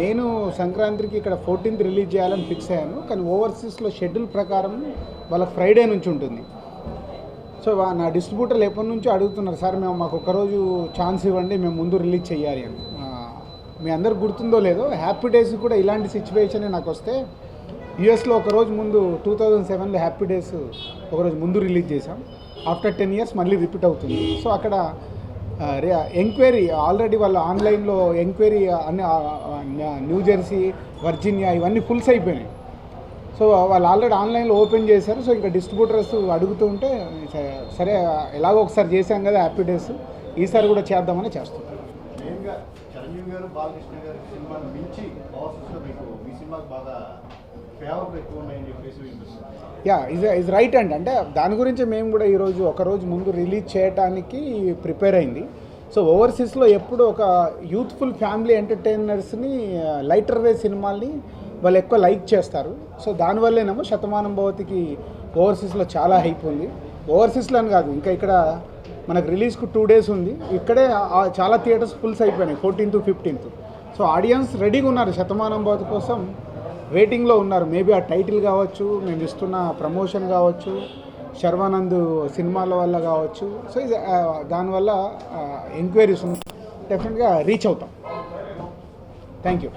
నేను సంక్రాంతికి ఇక్కడ 14th రిలీజ్ చేయాలని ఫిక్స్ అయ్యాను. కానీ ఓవర్సీస్లో షెడ్యూల్ ప్రకారం వాళ్ళకి ఫ్రైడే నుంచి ఉంటుంది. సో నా డిస్ట్రిబ్యూటర్లు ఎప్పటి నుంచో అడుగుతున్నారు, సార్ మేము మాకు ఒకరోజు ఛాన్స్ ఇవ్వండి, మేము ముందు రిలీజ్ చేయాలి అని. మీ అందరికి గుర్తుందో లేదో, హ్యాపీ డేస్ కూడా ఇలాంటి సిచ్యువేషనే నాకు వస్తే యూఎస్లో ఒకరోజు ముందు 2007లో హ్యాపీ డేస్ ఒకరోజు ముందు రిలీజ్ చేసాం. ఆఫ్టర్ 10 years మళ్ళీ రిపీట్ అవుతుంది. సో అక్కడ ఎంక్వైరీ ఆల్రెడీ వాళ్ళు ఆన్లైన్లో ఎంక్వైరీ అన్ని న్యూ జెర్సీ, వర్జీనియా ఇవన్నీ ఫుల్స్ అయిపోయినాయి. సో వాళ్ళు ఆల్రెడీ ఆన్లైన్లో ఓపెన్ చేశారు. సో ఇంకా డిస్ట్రిబ్యూటర్స్ అడుగుతూ ఉంటే సరే ఎలాగో ఒకసారి చేశాం కదా హ్యాపీ డేస్, ఈసారి కూడా చేద్దామని చేస్తున్నాం. ఇస్ రైట్ అండి. అంటే దాని గురించి మేము కూడా ఈరోజు ఒకరోజు ముందు రిలీజ్ చేయడానికి ప్రిపేర్ అయింది. సో ఓవర్సీస్లో ఎప్పుడు ఒక యూత్ఫుల్ ఫ్యామిలీ ఎంటర్టైనర్స్ని లైటర్ వే సినిమాల్ని వాళ్ళు ఎక్కువ లైక్ చేస్తారు. సో దానివల్లేనేమో శతమానం భవతికి ఓవర్సీస్లో చాలా హైప్ ఉంది. ఓవర్సీస్లో అని కాదు, ఇంకా ఇక్కడ మనకు రిలీజ్కు 2 days ఉంది. ఇక్కడే చాలా థియేటర్స్ ఫుల్స్ అయిపోయినాయి 14th, 15th. సో ఆడియన్స్ రెడీగా ఉన్నారు, శతమానం భవతి కోసం వెయిటింగ్లో ఉన్నారు. మేబీ ఆ టైటిల్ కావచ్చు, మేము ఇస్తున్న ప్రమోషన్ కావచ్చు, శర్వానంద్ సినిమాల వల్ల కావచ్చు. సో ఇది దానివల్ల ఎంక్వైరీస్ డెఫినెట్గా రీచ్ అవుతాం. Thank you.